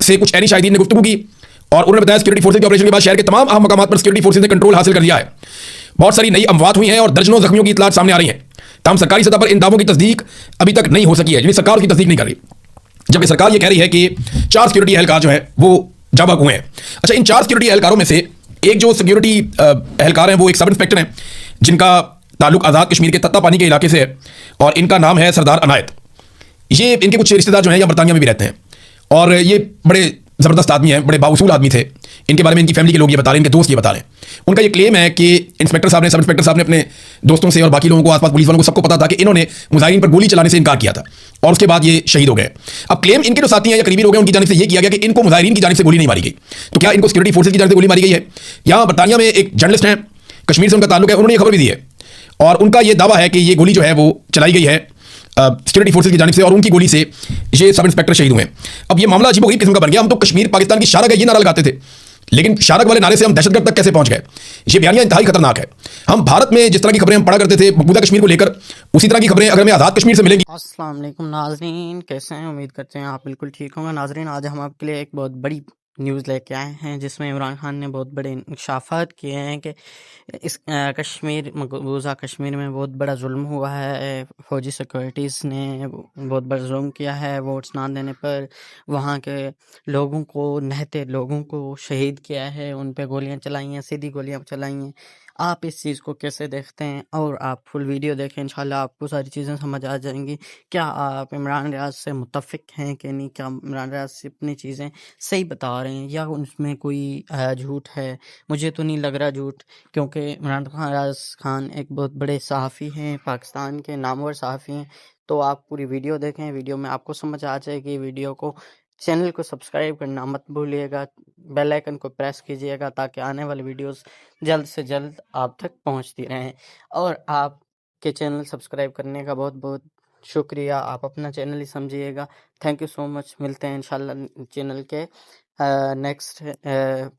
से कुछ एनी शाहिदीन ने गुफ्तगू की और उन्होंने बताया सिक्योरिटी फोर्सेज के ऑपरेशन के बाद शहर के तमाम अहम मकामात पर सिक्योरिटी फोर्सेज ने कंट्रोल हासिल कर लिया है। बहुत सारी नई अमवात हुई हैं और दर्जनों जख्मियों की इतलात सामने आ रही हैं। तमाम सरकारी सतह पर इन दावों की तस्दीक अभी तक नहीं हो सकी है, यानी सरकार उसकी तस्दीक नहीं कर रही, जबकि सरकार ये कह रही है कि 4 सिक्योरिटी एहलकार जो है वो जाबाक हुए हैं। अच्छा, इन 4 सिक्योरिटी एहलकारों में से एक जो सिक्योरिटी एहलकार हैं वो एक सब इंस्पेक्टर हैं जिनका ताल्लुक आज़ाद कश्मीर के तत्तापानी के इलाके से है और इनका नाम है सरदार अनायत। ये इनके कुछ रिश्तेदार जो हैं या बरतानिया में भी रहते हैं और ये बड़े ज़बरदस्त आदमी हैं, बड़े बाउसूल आदमी थे। इनके बारे में इनकी फैमिली के लोग ये बता रहे हैं, इनके दोस्त ये बता रहे हैं। उनका ये क्लेम है कि इंस्पेक्टर साहब ने, सब इंस्पेक्टर साहब ने अपने दोस्तों से और बाकी लोगों को, आसपास पुलिस वालों को, सबको पता था कि इन्होंने मुजाहिरीन पर गोली चलाने से इनकार किया था और उसके बाद ये शहीद हो गए। अब क्लेम इनके जो साथी हैं या करीबी लोग हैं उनकी जानिब से ये किया गया कि इनको मुजाहिरीन की जानिब से गोली नहीं मारी गई। तो क्या इनको सिक्योरिटी फोर्सेज की जानिब से गोली मारी गई है? यहाँ बरतानिया में एक जर्नलिस्ट हैं, कश्मीर से उनका ताल्लुक है, उन्होंने ये खबर भी दी है और उनका ये दावा है कि ये गोली जो है वो चलाई गई है सिक्योरिटी फोर्सेज की जानिब से और उनकी गोली से ये सब इंस्पेक्टर शहीद हुए। अब ये मामला अजीबोगरीब किस्म का बन गया। हम तो कश्मीर पाकिस्तान की शारक है ये नारा लगाते थे, लेकिन शारक वाले नारे से हम दहशतगर्द तक कैसे पहुंच गए? ये बयानिया इंतहाई खतरनाक है। हम भारत में जिस तरह की खबरें हम पढ़ा करते थे मकबूजा कश्मीर को लेकर, उसी तरह की खबरें अगर हमें आज़ाद कश्मीर से मिलेंगी। अस्सलाम वालेकुम नाजरीन, कैसे हैं? उम्मीद करते हैं आप बिल्कुल ठीक होंगे। नाजरीन, आज हम आपके लिए एक बहुत बड़ी न्यूज़ लेके आए हैं जिसमें इमरान खान ने बहुत बड़े इंकशाफात किए हैं कि इस कश्मीर, मकबूजा कश्मीर में बहुत बड़ा जुल्म हुआ है। फौजी सिक्योरिटीज़ ने बहुत बड़ा जुल्म किया है, वोट्स ना देने पर वहाँ के लोगों को, नहते लोगों को शहीद किया है, उन पे गोलियां चलाई हैं, सीधी गोलियां चलाई हैं। आप इस चीज़ को कैसे देखते हैं? और आप फुल वीडियो देखें, इंशाल्लाह आपको सारी चीज़ें समझ आ जाएंगी। क्या आप इमरान रियाज से मुत्तफिक हैं कि नहीं? क्या इमरान रियाज से अपनी चीज़ें सही बता रहे हैं या उनमें कोई झूठ है? मुझे तो नहीं लग रहा झूठ, क्योंकि इमरान रियाज खान एक बहुत बड़े सहाफ़ी हैं, पाकिस्तान के नामवर सहाफ़ी हैं। तो आप पूरी वीडियो देखें, वीडियो में आपको समझ आ जाएगी। वीडियो को, चैनल को सब्सक्राइब करना मत भूलिएगा, बेल आइकन को प्रेस कीजिएगा ताकि आने वाली वीडियोस जल्द से जल्द आप तक पहुंचती रहें। और आपके चैनल सब्सक्राइब करने का बहुत बहुत शुक्रिया, आप अपना चैनल ही समझिएगा। Thank you so much. मिलते हैं इंशाल्लाह चैनल के नेक्स्ट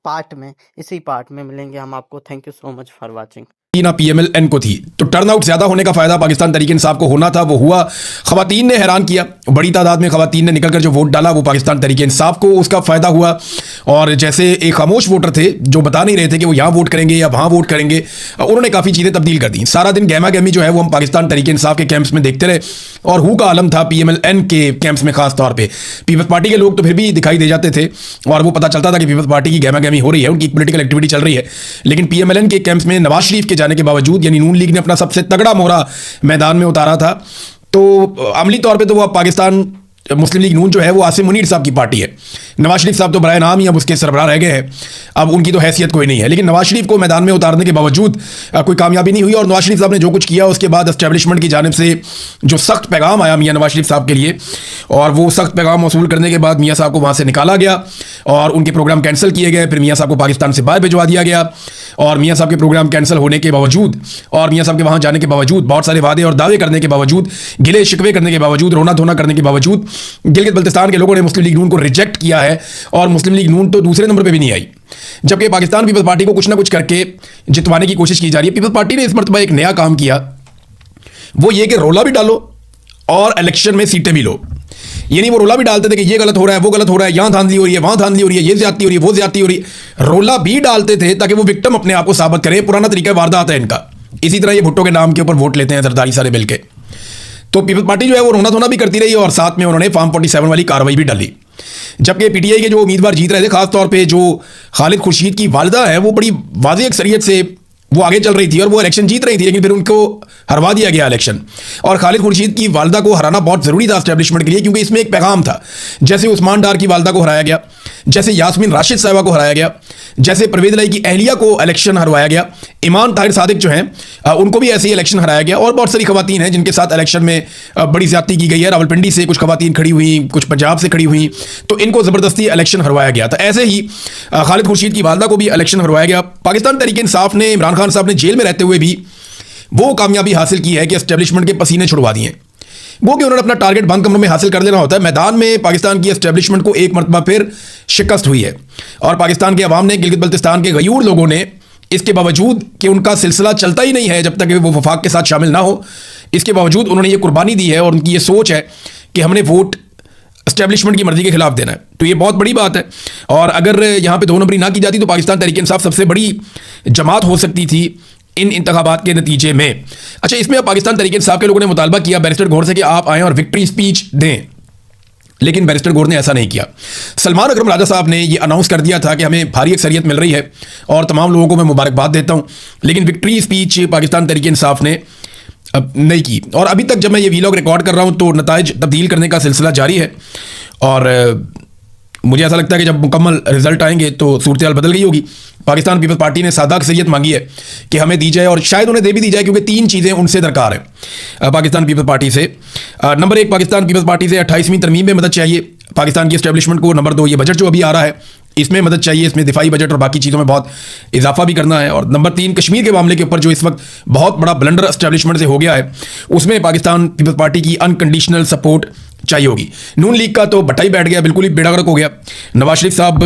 पार्ट में, इसी पार्ट में मिलेंगे हम आपको। Thank you so much for watching. ना PMLN को थी तो टर्नआउट ज्यादा होने का फायदा पाकिस्तान तहरीक इंसाफ को होना था, वो हुआ। खवातीन ने हैरान किया, बड़ी तादाद में खवातीन ने निकलकर जो वोट डाला वो पाकिस्तान तहरीक इंसाफ को उसका फायदा हुआ। और जैसे एक खामोश वोटर थे जो बता नहीं रहे थे कि वो यहाँ वोट करेंगे या वहाँ वोट करेंगे, उन्होंने काफ़ी चीज़ें तब्दील कर दी। सारा दिन गहमा गहमी जो है वो हम पाकिस्तान तहरीक इंसाफ के कैंप्स में देखते रहे और हु का आलम था PMLN के कैंप्स में। खास तौर पर पीपल्स पार्टी के लोग तो फिर भी दिखाई दे जाते थे और वो पता चलता था कि पीपल्स पार्टी की गहमा गहमी हो रही है, उनकी पोलिटिकल एक्टिविटी चल रही है। लेकिन PMLN के कैंप्स में नवाज शरीफ के जाने के बावजूद, यानी नून लीग ने अपना सबसे तगड़ा मोहरा मैदान में उतारा था। तो अमली तौर पे तो वो पाकिस्तान मुस्लिम लीग नून जो है वो आसिम मुनीर साहब की पार्टी है। नवाज शरीफ साहब तो बराए नाम ही अब उसके सरबराह रह गए हैं, अब उनकी तो हैसियत कोई नहीं है। लेकिन नवाज शरीफ को मैदान में उतारने के बावजूद कोई कामयाबी नहीं हुई और नवाज शरीफ साहब ने जो कुछ किया उसके बाद एस्टेब्लिशमेंट की जानिब से जो सख्त पैगाम आया मियाँ नवाज शरीफ साहब के लिए, और वो सख्त पैगाम वसूल करने के बाद मियाँ साहब को वहाँ से निकाला गया और उनके प्रोग्राम कैंसिल किए गए। फिर मियाँ साहब को पाकिस्तान से बाहर भिजवा दिया गया और मियाँ साहब के प्रोग्राम कैंसिल होने के बावजूद और मियाँ साहब के वहाँ जाने के बावजूद, बहुत सारे वादे और दावे करने के बावजूद, गिले शिकवे करने के बावजूद, रोना धोना करने के बावजूद गिलगित बल्तिस्तान के लोगों ने मुस्लिम लीग नून को रिजेक्ट किया है और मुस्लिम लीग नून तो दूसरे नंबर पे भी नहीं आई। जबकि पाकिस्तान पीपल्स पार्टी को कुछ ना कुछ करके जितवाने की कोशिश की जा रही है। पीपल्स पार्टी ने इस मरतबा एक नया काम किया, वो ये कि रोला भी डालो और इलेक्शन में सीटें भी लो। यानी वो रोला भी डालते थे कि ये गलत हो रहा है, वो गलत हो रहा है, यहां धांधली हो रही है, वहां धांधली हो रही है, ये ज्यादती हो रही है, वो ज्यादती हो रही है। रोला भी डालते थे ताकि वो विक्टिम अपने आप को साबित करें। पुराना तरीका वारदात है इनका। इसी तरह ये भुट्टो के नाम के ऊपर वोट लेते हैं सरदारी सारे मिल के। तो पीपल्स पार्टी जो है वो रोना धोना भी करती रही और साथ में उन्होंने फार्म 47 वाली कार्रवाई भी डाली। जबकि PTI के जो उम्मीदवार जीत रहे थे, खासतौर पे जो खालिद खुर्शीद की वालिदा है, वो बड़ी वाज़ेह अक्सरियत से वो आगे चल रही थी और वो इलेक्शन जीत रही थी, लेकिन फिर उनको हरवा दिया गया इलेक्शन। और खालिद खुर्शीद की वालिदा को हराना बहुत ज़रूरी था एस्टेब्लिशमेंट के लिए, क्योंकि इसमें एक पैगाम था। जैसे उस्मान डार की वालिदा को हराया गया, जैसे यास्मीन राशिद साहिबा को हराया गया, जैसे परवेज़ इलाही की अहलिया को इलेक्शन हरवाया गया, ईमान ताहिर सादिक जो हैं उनको भी ऐसे ही इलेक्शन हराया गया। और बहुत सारी खवातीन हैं जिनके साथ इलेक्शन में बड़ी ज़्यादती की गई है। रावलपिंडी से कुछ खवातीन खड़ी हुई, कुछ पंजाब से खड़ी हुई, तो इनको ज़बरदस्ती इलेक्शन हरवाया गया था। ऐसे ही खालिद खुर्शीद की वालिदा को भी इलेक्शन हरवाया गया। पाकिस्तान तहरीक इंसाफ ने, इमरान खान साहब ने जेल में रहते हुए भी वो कामयाबी हासिल की है कि एस्टेब्लिशमेंट के पसीने छुड़वा दिए। वो कि उन्होंने अपना टारगेट बंद कमरों में हासिल कर लेना होता है। मैदान में पाकिस्तान की एस्टेब्लिशमेंट को एक मरतबा फिर शिकस्त हुई है और पाकिस्तान के अवाम ने, गिलगित बल्तिस्तान के गयूर लोगों ने, इसके बावजूद कि उनका सिलसिला चलता ही नहीं है जब तक वो वफाक के साथ शामिल ना हो, इसके बावजूद उन्होंने ये कुर्बानी दी है और उनकी ये सोच है कि हमने वोट एस्टेब्लिशमेंट की मर्जी के खिलाफ देना है, तो ये बहुत बड़ी बात है। और अगर यहाँ पे 2 नंबरी ना की जाती तो पाकिस्तान तहरीक इंसाफ सबसे बड़ी जमात हो सकती थी इन इंतखाबात के नतीजे में। अच्छा, इसमें अब पाकिस्तान तहरीक इंसाफ के लोगों ने मुतालबा किया बैरिस्टर गौर से कि आप आएँ और विक्ट्री स्पीच दें, लेकिन बैरिस्टर गौर ने ऐसा नहीं किया। सलमान अकरम राजा साहब ने ये अनाउंस कर दिया था कि हमें भारी अक्सरियत मिल रही है और तमाम लोगों को मैं मुबारकबाद देता हूँ, लेकिन विक्ट्री स्पीच पाकिस्तान तहरीक इंसाफ ने नहीं की। और अभी तक जब मैं ये वीलॉग रिकॉर्ड कर रहा हूँ तो नताइज तब्दील करने का सिलसिला जारी है और मुझे ऐसा लगता है कि जब मुकम्मल रिजल्ट आएंगे तो सूरत बदल गई होगी। पाकिस्तान पीपल्स पार्टी ने सादा अक्सरियत मांगी है कि हमें दी जाए और शायद उन्हें दे भी दी जाए, क्योंकि 3 चीज़ें उनसे दरकार है पाकिस्तान पीपल्स पार्टी से। नंबर 1, पाकिस्तान पीपल्स पार्टी से 28वीं तरमीम में मदद चाहिए पाकिस्तान की एस्टेब्लिशमेंट को। नंबर 2, ये बजट जो अभी आ रहा है इसमें मदद चाहिए, इसमें दिफाई बजट और बाकी चीज़ों में बहुत इजाफा भी करना है। और नंबर 3, कश्मीर के मामले के ऊपर जो इस वक्त बहुत बड़ा ब्लंडर एस्टेब्लिशमेंट से हो गया है उसमें पाकिस्तान पीपल्स पार्टी की अनकंडीशनल सपोर्ट चाहिए होगी। नून लीग का तो बट्टा ही बैठ गया, बिल्कुल ही बेड़ा गर्क हो गया। नवाज शरीफ साहब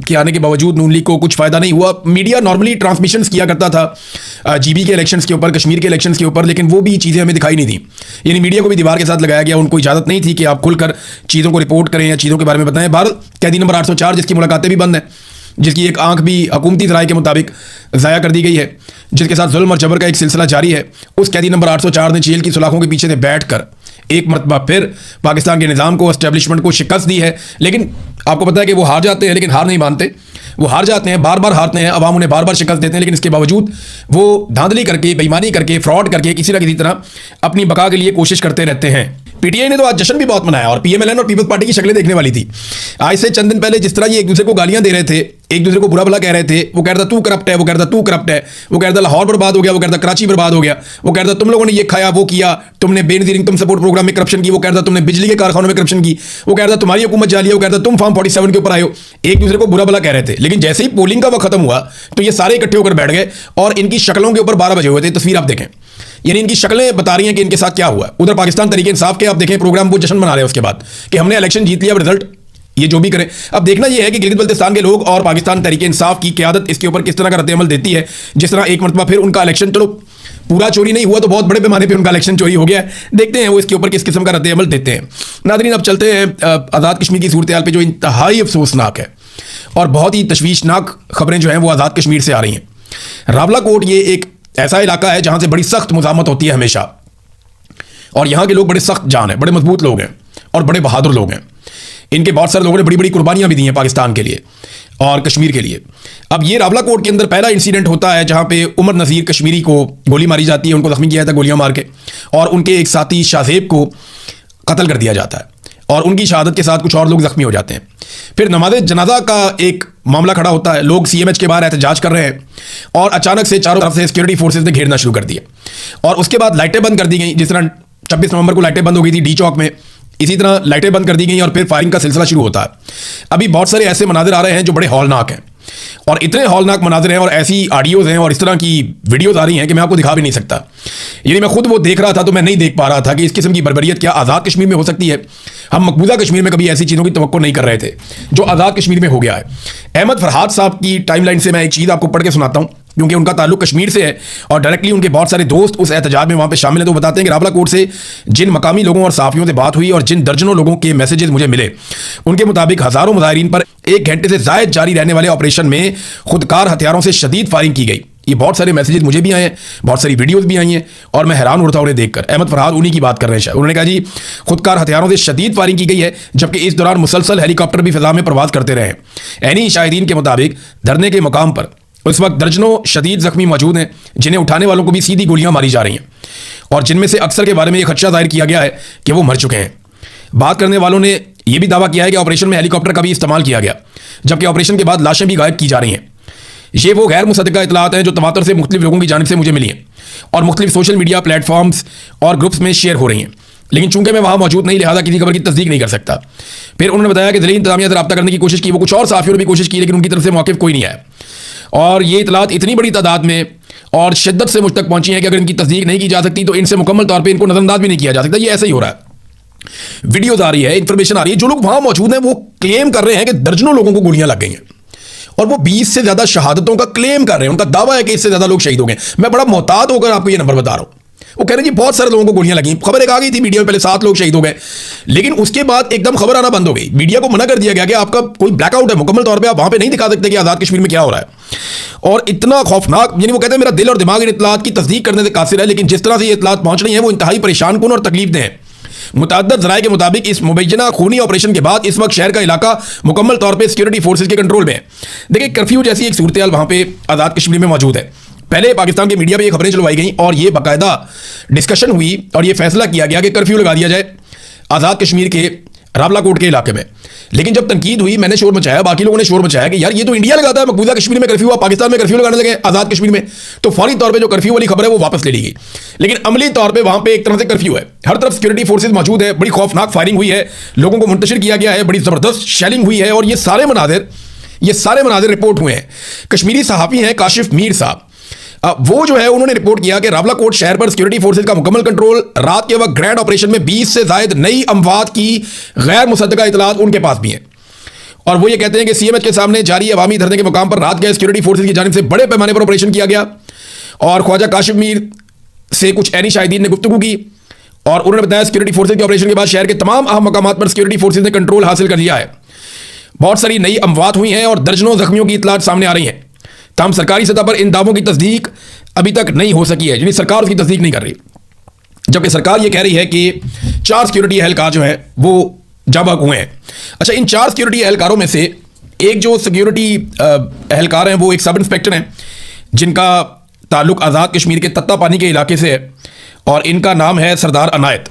के आने के बावजूद नून लीग को कुछ फायदा नहीं हुआ। मीडिया नॉर्मली ट्रांसमिशंस किया करता था जीबी के इलेक्शंस के ऊपर, कश्मीर के इलेक्शंस के ऊपर, लेकिन वो भी चीज़ें हमें दिखाई नहीं दी। यानी मीडिया को भी दीवार के साथ लगाया गया, उनको इजाज़त नहीं थी कि आप खुलकर चीज़ों को रिपोर्ट करें या चीज़ों के बारे में बताएं। भारत कैदी नंबर 804 जिसकी मुलाकातें भी बंद हैं, जिसकी एक आंख भी हुकूमती ज़राए के मुताबिक ज़ाया कर दी गई है, जिसके साथ जुल्म और जबर का एक सिलसिला जारी है, उस कैदी नंबर 804 ने जेल की सुलाखों के पीछे से बैठकर एक मरतबा फिर पाकिस्तान के निज़ाम को, एस्टेब्लिशमेंट को शिकस्त दी है। लेकिन आपको पता है कि वो हार जाते हैं, लेकिन हार नहीं मानते, वो हार जाते हैं, बार बार हारते हैं, अवाम उन्हें बार बार शिकस्त देते हैं, लेकिन इसके बावजूद वो धांधली करके, बेईमानी करके, फ्रॉड करके किसी न किसी तरह अपनी बका के लिए कोशिश करते रहते हैं। पीटीआई ने तो आज जश्न भी बहुत मनाया और पीएमएलएन और पीपल्स पार्टी की शक्लें देखने वाली थी। आज से चंद दिन पहले जिस तरह ये एक दूसरे को गालियां दे रहे थे, एक दूसरे को बुरा भला कह रहे थे, वो कह रहा था तू करप्ट है, वो कह रहा था तू करप्ट है, वो कह रहा था लाहौर बर्बाद हो गया, वो कह रहा था कराची बर्बाद हो गया, वो कह रहा था तुम लोगों ने ये खाया वो किया, तुमने बेनजीर इनकम सपोर्ट प्रोग्राम में करप्शन की, वो कह रहा था तुमने बिजली के कारखानों में करप्शन की, वो कह रहा था तुम्हारी हुकूमत जाली है, वो कह रहा था तुम फॉर्म 47 के ऊपर आए हो। एक दूसरे को बुरा भला कह रहे थे, लेकिन जैसे ही पोलिंग का वक्त खत्म हुआ तो ये सारे इकट्ठे होकर बैठ गए और इनकी शक्लों के ऊपर 12 बजे हुए थे। तस्वीर आप देखें, यानी इनकी शक्लें बता रही हैं कि इनके साथ क्या हुआ। उधर पाकिस्तान तहरीक इंसाफ के आप देखें प्रोग्राम, वो जश्न मना रहे हैं उसके बाद कि हमने इलेक्शन जीत लिया, अब रिजल्ट ये जो भी करें। अब देखना यह है कि गिलगित बल्तिस्तान के लोग और पाकिस्तान तहरीक इंसाफ की क़यादत इसके ऊपर किस तरह का रद्द-ए-अमल देती है। जिस तरह एक मरतबा फिर उनका इलेक्शन, चलो पूरा चोरी नहीं हुआ तो बहुत बड़े पैमाने पर उनका इलेक्शन चोरी हो गया है, देखते हैं वो इसके ऊपर किस किस्म का रद्द-ए-अमल देते हैं। नाज़रीन, अब चलते हैं आज़ाद कश्मीर की सूरत हाल पर, जो इंतहाई अफसोसनाक है और बहुत ही तशवीशनाक खबरें जो हैं वो आज़ाद कश्मीर से आ रही हैं। रावलाकोट ये एक ऐसा इलाका है जहां से बड़ी सख्त मुज़ामत होती है हमेशा, और यहाँ के लोग बड़े सख्त जान हैं, बड़े मजबूत लोग हैं और बड़े बहादुर लोग हैं। इनके बहुत सारे लोगों ने बड़ी बड़ी कुर्बानियां भी दी हैं पाकिस्तान के लिए और कश्मीर के लिए। अब ये रावलाकोट के अंदर पहला इंसिडेंट होता है जहां पे उमर नज़ीर कश्मीरी को गोली मारी जाती है, उनको जख्मी किया जाता है गोलियां मार के, और उनके एक साथी शाहजेब को कत्ल कर दिया जाता है और उनकी शहादत के साथ कुछ और लोग जख्मी हो जाते हैं। फिर नमाज जनाजा का एक मामला खड़ा होता है, लोग सीएमएच के बाहर एहतजाज कर रहे हैं और अचानक से चारों तरफ से सिक्योरिटी फोर्सेज ने घेरना शुरू कर दिया और उसके बाद लाइटें बंद कर दी गई। जिस तरह 26 नवंबर को लाइटें बंद हो गई थी डी चौक में, इसी तरह लाइटें बंद कर दी गई और फिर फायरिंग का सिलसिला शुरू होता है। अभी बहुत सारे ऐसे मनाजिर आ रहे हैं जो बड़े हौलनाक हैं और इतने हौलनाक मनाजिर हैं और ऐसी ऑडियोज़ हैं और इस तरह की वीडियोज़ आ रही हैं कि मैं आपको दिखा भी नहीं सकता। यानी मैं खुद वो देख रहा था तो मैं नहीं देख पा रहा था कि इस किस्म की बर्बरियत क्या आज़ाद कश्मीर में हो सकती है। हम मकबूजा कश्मीर में कभी ऐसी चीज़ों की तवक्को नहीं कर रहे थे जो आज़ाद कश्मीर में हो गया है। अहमद फरहाद साहब की टाइमलाइन से मैं एक चीज़ आपको पढ़ के सुनाता हूँ, क्योंकि उनका ताल्लुक कश्मीर से है और डायरेक्टली उनके बहुत सारे दोस्त उस एहतजाज में वहाँ पे शामिल हैं। तो बताते हैं कि रावलाकोट से जिन मकामी लोगों और साफियों से बात हुई और जिन दर्जनों लोगों के मैसेजेस मुझे मिले, उनके मुताबिक हज़ारों मुजाहिरीन पर 1 घंटे से ज़ायद जारी रहने वाले ऑपरेशन में खुदकार हथियारों से शदीद फायरिंग की गई। ये बहुत सारे मैसेजेस मुझे भी आए हैं, बहुत सारी वीडियोस भी आई हैं और मैं हैरान उड़ता उन्हें देखकर। अहमद फरहाद उन्हीं की बात कर रहे हैं। उन्होंने कहा जी खुदकार हथियारों से शदीद फायरिंग की गई है, जबकि इस दौरान मुसलसल हेलीकॉप्टर भी फिजा में प्रवास करते रहे। ऐनी शाहिदीन के मुताबिक धरने के मुकाम पर उस वक्त दर्जनों शदीद जख्मी मौजूद हैं, जिन्हें उठाने वालों को भी सीधी गोलियां मारी जा रही हैं और जिनमें से अक्सर के बारे में यह खदशा जाहिर किया गया है कि वो मर चुके हैं। बात करने वालों ने यह भी दावा किया है कि ऑपरेशन में हेलीकॉप्टर का भी इस्तेमाल किया गया, जबकि ऑपरेशन के बाद लाशें भी गायब की जा रही हैं। ये वो गैर मुसद्दका इतलात हैं जो तवातर से मुख्तलिफ लोगों की जानिब से मुझे मिली हैं और मुख्तलिफ सोशल मीडिया प्लेटफॉर्म्स और ग्रुप्स में शेयर हो रही हैं, लेकिन चूंकि मैं वहाँ मौजूद नहीं, लिहाजा किसी खबर की तस्दीक नहीं कर सकता। फिर उन्होंने बताया कि ज़िले इंतजामिया से रब्ता करने की कोशिश की, वो कुछ और साफियों ने भी कोशिश की, लेकिन उनकी तरफ से मौक़िफ़ कोई नहीं आया और ये इतलात इतनी बड़ी तादाद में और शिद्दत से मुझ तक पहुँची हैं कि अगर इनकी तस्दीक नहीं की जा सकती तो इनसे मुकम्मल तौर पर इनको नज़रअंदाज भी नहीं किया जा सकता। ये ऐसे ही हो रहा है। वीडियोज़ आ रही है, इन्फॉर्मेशन आ रही है, जो लोग वहाँ मौजूद हैं वो क्लेम कर रहे हैं कि दर्जनों लोगों को गोलियां लग गई हैं और वो 20 से ज़्यादा शहादतों का क्लेम कर रहे हैं। उनका दावा है कि इससे ज़्यादा लोग शहीद हो गए। मैं बड़ा मोहतात होकर आपको ये नंबर बता रहा हूँ, वो कह रहे हैं जी बहुत सारे लोगों को गोलियां लगी, खबर एक आ गई थी मीडिया में, पहले 7 लोग शहीद हो गए, लेकिन उसके बाद एकदम खबर आना बंद हो गई। मीडिया को मना कर दिया गया कि आपका कोई ब्लैकआउट है, मुकम्मल तौर पे आप वहां पे नहीं दिखा सकते कि आजाद कश्मीर में क्या हो रहा है। और इतना खौफनाक, यानी वो कहते हैं मेरा दिल और दिमाग इन इत्तलात की तस्दीक करने से कासिर है, लेकिन जिस तरह से ये इत्तलात पहुंच रही है वो इंतहाई परेशान कुन और तकलीफदेह है। मुतअद्दिद ज़राए के मुताबिक इस मुबैना खूनी ऑपरेशन के बाद इस वक्त शहर का इलाका मुकम्मल तौर पे सिक्योरिटी फोर्सेज के कंट्रोल में है। देखिए, कर्फ्यू जैसी एक सूरत हाल वहाँ पे आज़ाद कश्मीर में मौजूद है। पहले पाकिस्तान के मीडिया में ये खबरें चलवाई गई और ये बाकायदा डिस्कशन हुई और ये फैसला किया गया कि कर्फ्यू लगा दिया जाए आज़ाद कश्मीर के रावलाकोट के इलाके में। लेकिन जब तनकीद हुई, मैंने शोर मचाया, बाकी लोगों ने शोर मचाया कि यार ये तो इंडिया लगाता है मकबूजा कश्मीर में कर्फ्यू, आप पाकिस्तान में कर्फ्यू लगाने लगे आज़ाद कश्मीर में, तो फौरी तौर पे जो कर्फ्यू वाली खबर है वो वापस ले ली गई। लेकिन अमली तौर पे वहां पे एक तरह से कर्फ्यू है, हर तरफ सिक्योरिटी फोर्सेज मौजूद है, बड़ी खौफनाक फायरिंग हुई है, लोगों को मुंतशिर किया गया है, बड़ी ज़बरदस्त शेलिंग हुई है और ये सारे मनाजिर रिपोर्ट हुए हैं। कश्मीरी सहाफ़ी हैं काशिफ मीर साहब, वो जो है उन्होंने रिपोर्ट किया कि रावलाकोट शहर पर सिक्योरिटी फोर्सेज का मुकम्मल कंट्रोल, रात के वक्त ग्रैंड ऑपरेशन में 20 से ज़ायद नई अमवात की गैर मुसद्दका इतलात उनके पास भी हैं। और वो ये कहते हैं कि सीएमएच के सामने जारी अवामी धरने के मुकाम पर रात गए सिक्योरिटी फोर्सेज की जानिब से बड़े पैमाने पर ऑपरेशन किया गया और ख्वाजा काशिफ मीर से कुछ ऐनी शाहिदीन ने गुफ्तगू की और उन्होंने बताया सिक्योरिटी फोर्सेज के ऑपरेशन के बाद शहर के तमाम अहम मकामात पर सिक्योरिटी फोर्सेज ने कंट्रोल हासिल कर लिया है। बहुत सारी नई अमवात हुई हैं और दर्जनों जख्मियों की इतलात सामने आ रही हैं। तमाम सरकारी सतह पर इन दावों की तस्दीक अभी तक नहीं हो सकी है, यानी सरकार उसकी तस्दीक नहीं कर रही, जबकि सरकार ये कह रही है कि 4 सिक्योरिटी एहलकार जो हैं वो जाबाक हुए हैं। अच्छा, इन 4 सिक्योरिटी एहलकारों में से एक जो सिक्योरिटी एहलकार हैं वो एक सब इंस्पेक्टर हैं जिनका ताल्लुक आज़ाद कश्मीर के तत्ता पानी के इलाके से है और इनका नाम है सरदार अनायत।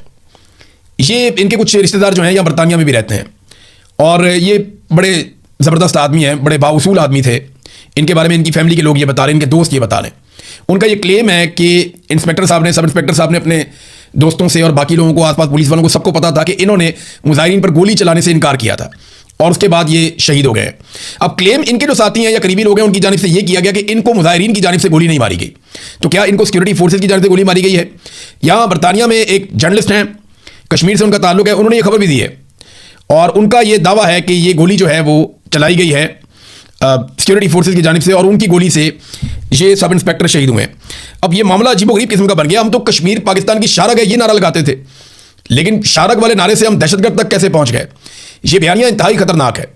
ये इनके कुछ रिश्तेदार जो हैं या बरतानिया में भी रहते हैं और ये बड़े ज़बरदस्त आदमी हैं, बड़े बाउसूल आदमी थे। इनके बारे में इनकी फैमिली के लोग ये बता रहे हैं, इनके दोस्त ये बता रहे हैं। उनका ये क्लेम है कि सब इंस्पेक्टर साहब ने अपने दोस्तों से और बाकी लोगों को, आसपास पुलिस वालों को, सबको पता था कि इन्होंने मुजाहिरीन पर गोली चलाने से इनकार किया था और उसके बाद ये शहीद हो गए। अब क्लेम इनके जो साथी हैं या करीबी लोग हैं उनकी जानिब से ये किया गया कि इनको मुजाहिरीन की जानिब से गोली नहीं मारी गई। तो क्या इनको सिक्योरिटी फोर्सेज की जानिब से गोली मारी गई है? यहाँ बरतानिया में एक जर्नलिस्ट हैं, कश्मीर से उनका ताल्लुक है, उन्होंने ये खबर भी दी है और उनका ये दावा है कि ये गोली जो है वो चलाई गई है सिक्योरिटी फोर्सेज की जानिब से और उनकी गोली से ये सब इंस्पेक्टर शहीद हुए। अब ये मामला अजीबोगरीब किस्म का बन गया। हम तो कश्मीर पाकिस्तान की शारग है ये नारा लगाते थे, लेकिन शारग वाले नारे से हम दहशतगर्द तक कैसे पहुंच गए? ये बयानिया इंतहाई खतरनाक है।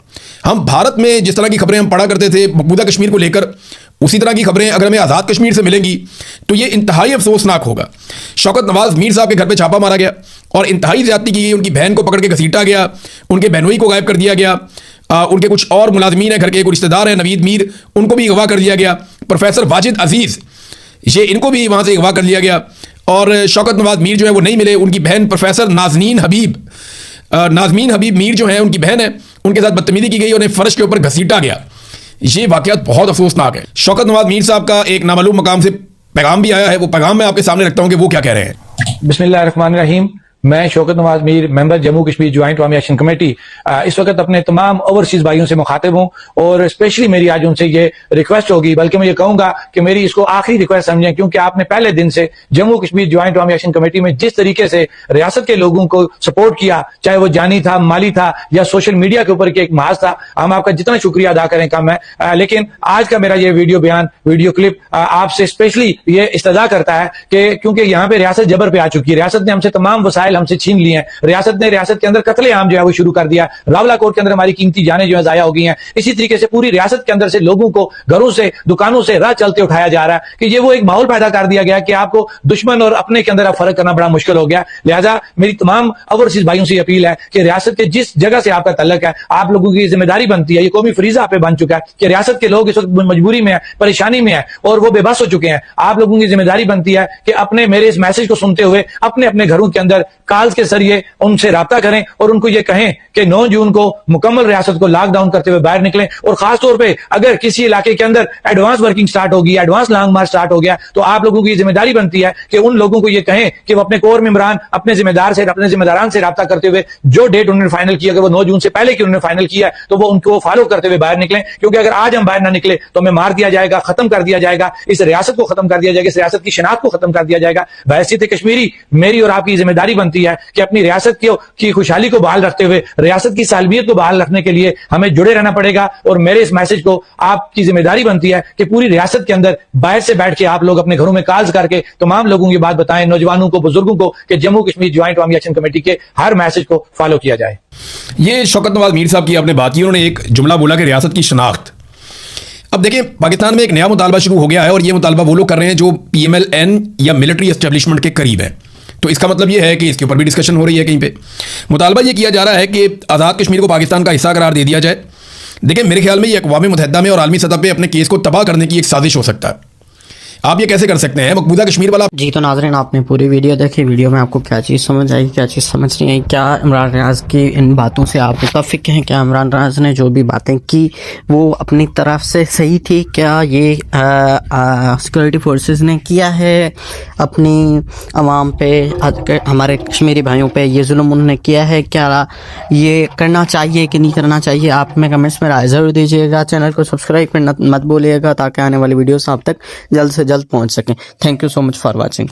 हम भारत में जिस तरह की खबरें हम पढ़ा करते थे मकबूजा कश्मीर को लेकर, उसी तरह की खबरें अगर हमें आज़ाद कश्मीर से मिलेंगी तो ये इंतहाई अफसोसनाक होगा। शौकत नवाज मीर साहब के घर पे छापा मारा गया और इंतहाई ज्यादती की गई, उनकी बहन को पकड़ के घसीटा गया, उनके बहनोई को गायब कर दिया गया, उनके कुछ और मुलाजमीन है घर के, एक रिश्तेदार हैं नवीद मीर, उनको भी अगवा कर दिया गया। प्रोफेसर वाजिद अजीज़ ये इनको भी वहाँ से अगवा कर लिया गया और शौकत नवाज मीर जो है वो नहीं मिले। उनकी बहन प्रोफेसर नाज़मीन हबीब मीर जो है उनकी बहन है, उनके साथ बदतमीजी की गई, उन्हें फर्श के ऊपर घसीटा गया। ये वाक़यात बहुत अफसोसनाक है। शौकत नवाज मीर साहब का एक नामालूम मकाम से पैगाम भी आया है, वो पैगाम मैं आपके सामने रखता हूँ कि वो क्या कह रहे हैं। बिस्मिल्लाहिर्रहमानिर्रहीम। मैं शौकत नवाज मीर, मेंबर जम्मू कश्मीर ज्वाइंट अवामी एक्शन कमेटी, इस वक्त अपने तमाम ओवरसीज भाइयों से मुखातिब हूं और स्पेशली मेरी आज उनसे ये रिक्वेस्ट होगी, बल्कि मैं ये कहूंगा कि मेरी इसको आखिरी रिक्वेस्ट समझें, क्योंकि आपने पहले दिन से जम्मू कश्मीर ज्वाइंट अवामी एक्शन कमेटी में जिस तरीके से रियासत के लोगों को सपोर्ट किया, चाहे वो जानी था, माली था या सोशल मीडिया के ऊपर की एक महाज था, हम आपका जितना शुक्रिया अदा करें कम है। लेकिन आज का मेरा ये वीडियो क्लिप आपसे स्पेशली ये इस्तदा करता है कि क्योंकि यहाँ पे रियासत जबर पे आ चुकी है, रियासत ने हमसे तमाम वसाइल हमसे छीन लिए हैं, रियासत ने रियासत के अंदर कत्लेआम जो है वो शुरू कर दिया, रावलाकोट के अंदर हमारी कीमती जानें जो है जाया हो गई हैं। इसी तरीके से पूरी रियासत के अंदर से लोगों को घरों से, दुकानों से, राह चलते उठाया जा रहा है कि ये वो एक माहौल पैदा कर दिया गया कि आपको दुश्मन और अपने के अंदर अब फर्क करना बड़ा मुश्किल हो गया। लिहाजा मेरी तमाम ओवरसीज भाइयों से अपील है कि रियासत के जिस जगह से आपका तल्लक है, आप लोगों की जिम्मेदारी बनती है, ये कौमी फरीजा आप पे बन चुका है कि रियासत के लोग इस वक्त मजबूरी में है, परेशानी में है और वो बेबस हो चुके हैं। आप लोगों की जिम्मेदारी बनती है कि अपने मेरे इस मैसेज को सुनते हुए अपने अपने घरों के अंदर कॉल्स के जरिए उनसे राब्ता करें और उनको ये कहें कि 9 जून को मुकम्मल रियासत को लॉकडाउन करते हुए बाहर निकलें। और खासतौर पे अगर किसी इलाके के अंदर एडवांस वर्किंग स्टार्ट होगी, एडवांस लॉन्ग मार्च स्टार्ट हो गया, तो आप लोगों की जिम्मेदारी बनती है कि उन लोगों को ये कहें कि वो अपने कोर मेंबरान, अपने जिम्मेदारान से राब्ता करते हुए जो डेट उन्होंने फाइनल किया, अगर वो 9 जून से पहले की उन्होंने फाइनल किया तो वो उनको फॉलो करते हुए बाहर निकलें। क्योंकि अगर आज हम बाहर ना निकले तो हमें मार दिया जाएगा, खत्म कर दिया जाएगा, इस रियासत को खत्म कर दिया जाएगा, इस रियासत की शनाख्त को खत्म कर दिया जाएगा। बहैसियत कश्मीरी मेरी और आपकी जिम्मेदारी बनती बनती है कि अपनी रियासत की खुशहाली को बहाल रखते हुए, रियासत की सालमियत को बहाल रखने के लिए हमें जुड़े रहना पड़ेगा। और मेरे इस मैसेज को आपकी जिम्मेदारी बनती है कि पूरी रियासत के अंदर बाहर से बैठ के आप लोग अपने घरों में कॉल्स करके तमाम लोगों की बात बताएं, नौजवानों को, बुजुर्गों को, कि जम्मू कश्मीर ज्वाइंट अवामी एक्शन कमेटी के हर मैसेज को फॉलो किया जाए। ये शौकत नवाज मीर साहब की आपने बात की, उन्होंने एक जुमला बोला कि रियासत की शनाख्त। अब देखिए, पाकिस्तान में एक नया मुतालबा शुरू हो गया है और ये मुतालबा वो लोग कर रहे हैं जो PMLN या मिलिट्री एस्टेब्लिशमेंट के करीब है। तो इसका मतलब ये है कि इसके ऊपर भी डिस्कशन हो रही है कहीं पे। मुतालबा ये किया जा रहा है कि आज़ाद कश्मीर को पाकिस्तान का हिस्सा करार दे दिया जाए। देखिए, मेरे ख्याल में ये अक़वाम मुत्तहिदा में और आलमी सतह पे अपने केस को तबाह करने की एक साजिश हो सकता है। आप ये कैसे कर सकते हैं? मकबूजा कश्मीर वाला। जी तो नाज़रीन, आपने पूरी वीडियो देखी। वीडियो में आपको क्या चीज़ समझ आई, क्या चीज़ समझ नहीं आई? क्या इमरान रियाज की इन बातों से आप मुतफ़िक हैं? क्या इमरान रियाज ने जो भी बातें की वो अपनी तरफ से सही थी? क्या ये सिक्योरिटी फोर्सेस ने किया है अपनी आवाम पे, हमारे कश्मीरी भाइयों पे ये जुल्म उन्होंने किया है? क्या ये करना चाहिए कि नहीं करना चाहिए? आप हमें कमेंट्स में राय ज़रूर दीजिएगा। चैनल को सब्सक्राइब करना मत भूलिएगा ताकि आने वाली वीडियोस आप तक जल्द से जल्द पहुंच सकें। Thank you so much for watching.